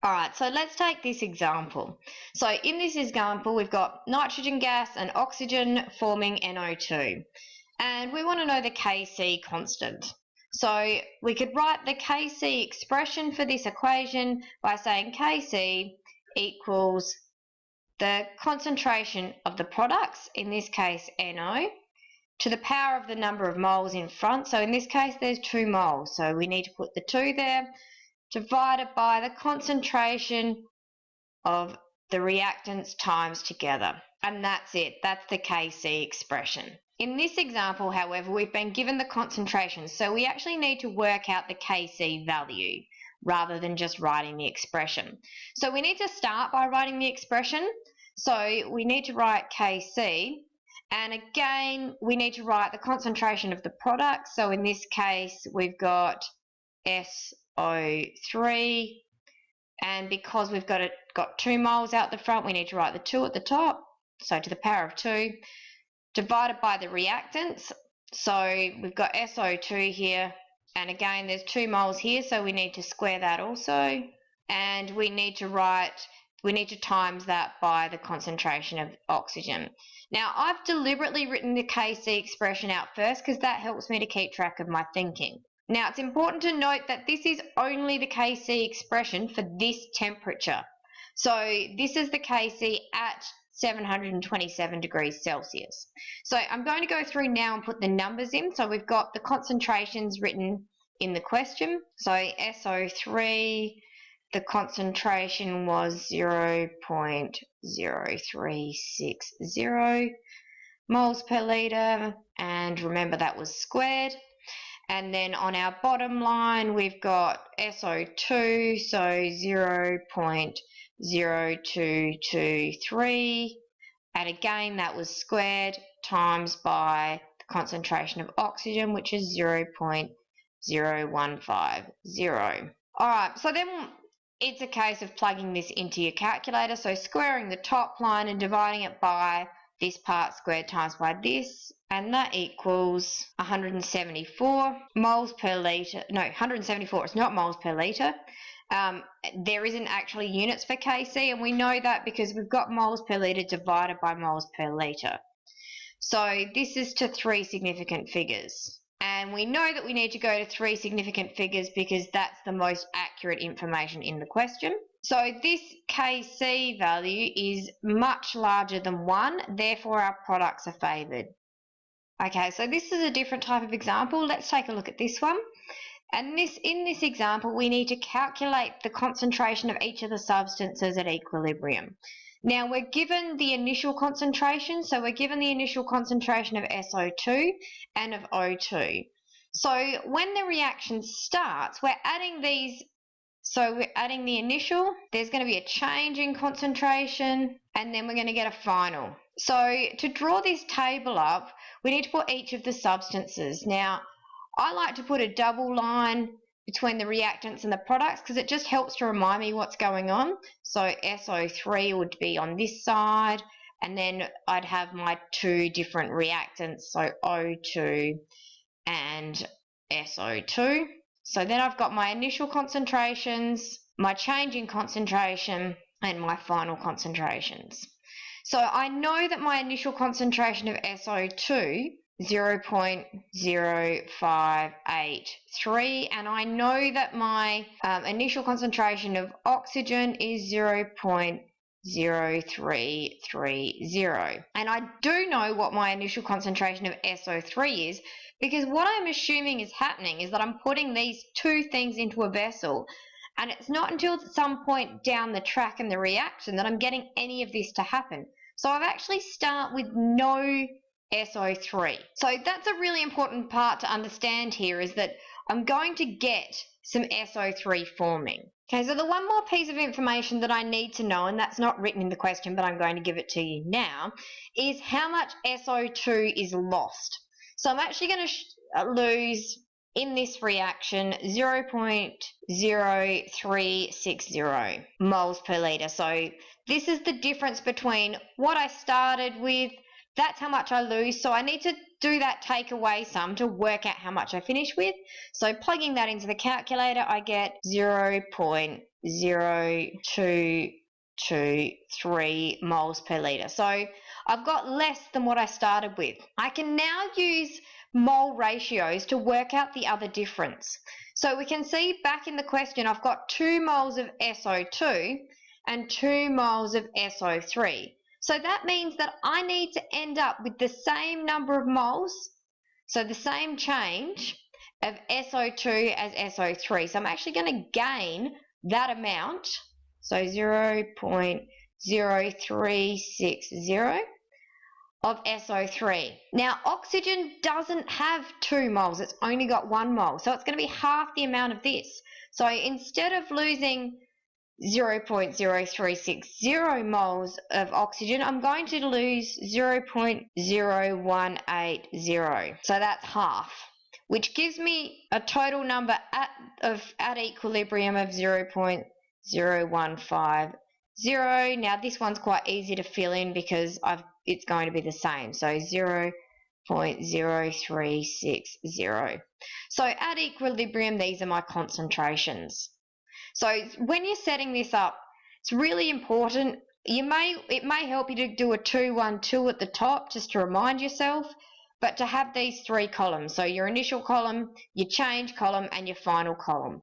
Alright, so let's take this example. So in this example, we've got nitrogen gas and oxygen forming NO2. And we want to know the Kc constant. So we could write the Kc expression for this equation by saying Kc equals the concentration of the products, in this case NO, to the power of the number of moles in front. So in this case there's 2 moles, so we need to put the 2 there, divided by the concentration of the reactants times together. And that's it. That's the Kc expression. In this example, however, we've been given the concentration, so we actually need to work out the Kc value rather than just writing the expression. So we need to start by writing the expression. So we need to write Kc, and again we need to write the concentration of the product. So in this case we've got SO3, and because we've got 2 moles out the front, we need to write the 2 at the top, so to the power of 2, divided by the reactants. So we've got SO2 here, and again there's 2 moles here, so we need to square that also, and we need to times that by the concentration of oxygen. Now I've deliberately written the Kc expression out first because that helps me to keep track of my thinking. Now it's important to note that this is only the Kc expression for this temperature. So this is the Kc at 727 degrees Celsius. So I'm going to go through now and put the numbers in. So we've got the concentrations written in the question. So SO3, the concentration was 0.0360 moles per litre, and remember that was squared. And then on our bottom line we've got SO2, so 0.0223, and again that was squared, times by the concentration of oxygen, which is 0.0150. Alright, so then it's a case of plugging this into your calculator, so squaring the top line and dividing it by this part squared times by this, and that equals 174 moles per litre. No, 174, it's not moles per litre. There isn't actually units for Kc, and we know that because we've got moles per litre divided by moles per litre. So this is to 3 significant figures. And we know that we need to go to 3 significant figures because that's the most accurate information in the question. So this Kc value is much larger than 1, therefore our products are favoured. Okay, so this is a different type of example. Let's take a look at this one. And in this example, we need to calculate the concentration of each of the substances at equilibrium. Now we're given the initial concentration, so we're given the initial concentration of SO2 and of O2. So when the reaction starts, we're adding these. So we're adding the initial, there's going to be a change in concentration, and then we're going to get a final. So to draw this table up, we need to put each of the substances. Now, I like to put a double line between the reactants and the products because it just helps to remind me what's going on. So SO3 would be on this side, and then I'd have my 2 different reactants, so O2 and SO2. So then I've got my initial concentrations, my change in concentration, and my final concentrations. So I know that my initial concentration of SO2 is 0.0583, and I know that my initial concentration of oxygen is 0.0330. And I do know what my initial concentration of SO3 is, because what I'm assuming is happening is that I'm putting these 2 things into a vessel, and it's not until some point down the track in the reaction that I'm getting any of this to happen. So I've actually start with no SO3. So that's a really important part to understand here, is that I'm going to get some SO3 forming. Okay, so the one more piece of information that I need to know, and that's not written in the question but I'm going to give it to you now, is how much SO2 is lost. So I'm actually going to lose in this reaction 0.0360 moles per litre. So this is the difference between what I started with that's how much I lose. So I need to do that take away sum to work out how much I finish with. So plugging that into the calculator, I get 0.0223 moles per litre. So I've got less than what I started with. I can now use mole ratios to work out the other difference. So we can see back in the question, I've got 2 moles of SO2 and 2 moles of SO3. So that means that I need to end up with the same number of moles, so the same change of SO2 as SO3. So I'm actually going to gain that amount, so 0.0360 of SO3. Now, oxygen doesn't have 2 moles, it's only got 1 mole, so it's going to be half the amount of this. So instead of losing 0.0360 moles of oxygen, I'm going to lose 0.0180. So that's half, which gives me a total number at equilibrium of 0.0150. Now this one's quite easy to fill in because it's going to be the same. So 0.0360. So at equilibrium, these are my concentrations. So when you're setting this up, it's really important. It may help you to do a 2-1-2 at the top just to remind yourself, but to have these 3 columns. So your initial column, your change column, and your final column.